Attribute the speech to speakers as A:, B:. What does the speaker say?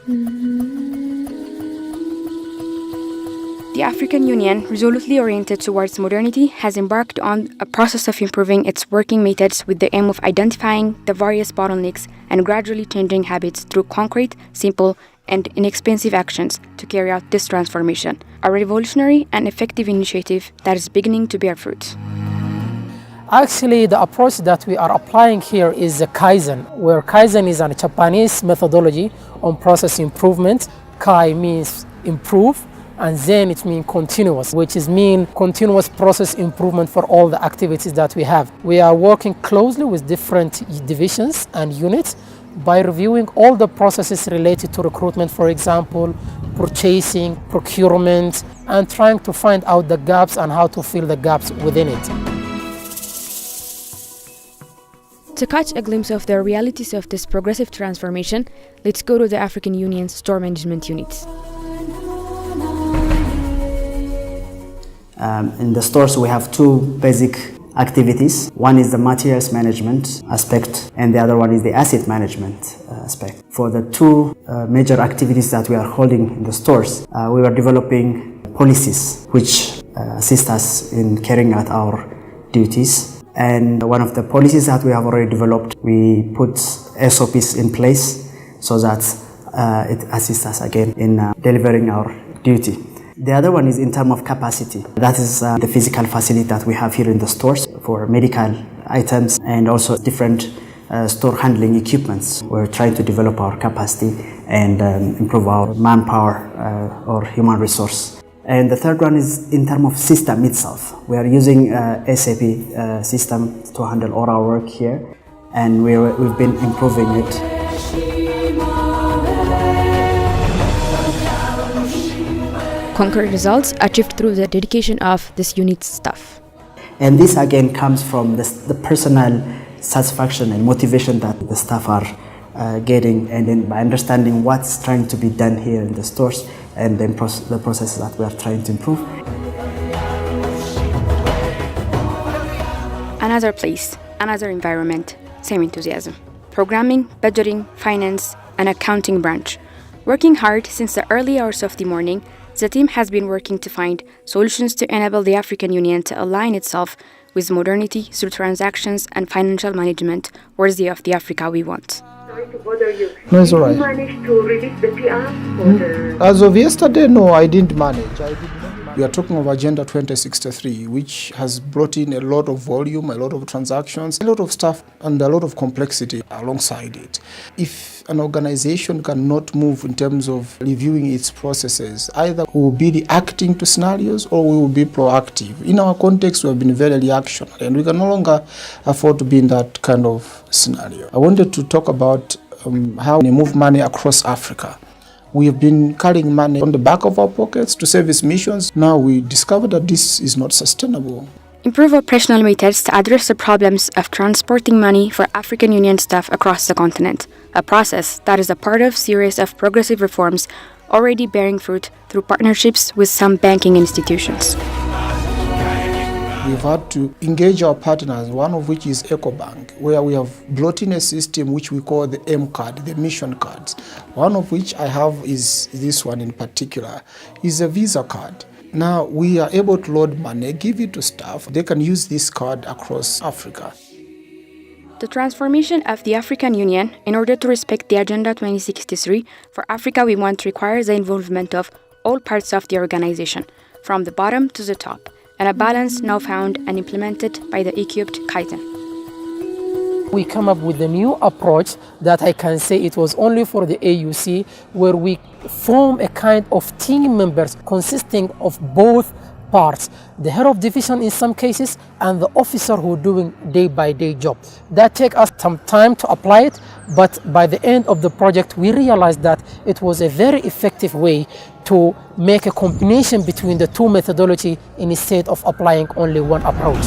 A: The African Union, resolutely oriented towards modernity, has embarked on a process of improving its working methods with the aim of identifying the various bottlenecks and gradually changing habits through concrete, simple, and inexpensive actions to carry out this transformation, a revolutionary and effective initiative that is beginning to bear fruit.
B: Actually, the approach that we are applying here is Kaizen, where Kaizen is a Japanese methodology on process improvement. Kai means improve, and Zen it means continuous, which is mean continuous process improvement for all the activities that we have. We are working closely with different divisions and units by reviewing all the processes related to recruitment, for example, purchasing, procurement, and trying to find out the gaps and how to fill the gaps within it.
A: To catch a glimpse of the realities of this progressive transformation, let's go to the African Union's store management units.
C: In the stores, we have two basic activities. One is the materials management aspect, and the other one is the asset management aspect. For the two major activities that we are holding in the stores, we were developing policies which assist us in carrying out our duties. And one of the policies that we have already developed, we put SOPs in place so that it assists us again in delivering our duty. The other one is in terms of capacity. That is the physical facility that we have here in the stores for medical items and also different store handling equipments. We're trying to develop our capacity and improve our manpower or human resource. And the third one is in terms of system itself. We are using SAP system to handle all our work here, and we've been improving it.
A: Concrete results achieved through the dedication of this unit's staff.
C: And this again comes from the personal satisfaction and motivation that the staff are getting, and then by understanding what's trying to be done here in the stores and then the processes that we are trying to improve.
A: Another place, another environment, same enthusiasm. Programming, budgeting, finance, and accounting branch. Working hard since the early hours of the morning, the team has been working to find solutions to enable the African Union to align itself with modernity through transactions and financial management worthy of the Africa we want.
D: Sorry to bother you.
E: No, it's all right.
D: Did you manage to release the PR for the...
E: As of yesterday, no, I didn't manage. We are talking of Agenda 2063, which has brought in a lot of volume, a lot of transactions, a lot of stuff, and a lot of complexity alongside it. If an organization cannot move in terms of reviewing its processes, either we will be reacting to scenarios or we will be proactive. In our context, we have been very reactionary, and we can no longer afford to be in that kind of scenario. I wanted to talk about how we move money across Africa. We have been carrying money on the back of our pockets to service missions. Now we discovered that this is not sustainable.
A: Improve operational methods to address the problems of transporting money for African Union staff across the continent, a process that is a part of a series of progressive reforms already bearing fruit through partnerships with some banking institutions.
E: We've had to engage our partners, one of which is EcoBank, where we have brought in a system which we call the M card, the mission cards. One of which I have is this one in particular, is a Visa card. Now we are able to load money, give it to staff. They can use this card across Africa.
A: The transformation of the African Union in order to respect the Agenda 2063 for Africa we want requires the involvement of all parts of the organization, from the bottom to the top, and a balance now found and implemented by the equipped Kaizen.
B: We come up with a new approach that I can say it was only for the AUC, where we form a kind of team members consisting of both parts, the head of division in some cases and the officer who doing day-by-day job. That take us some time to apply it, but by the end of the project we realized that it was a very effective way to make a combination between the two methodology instead of applying only one approach.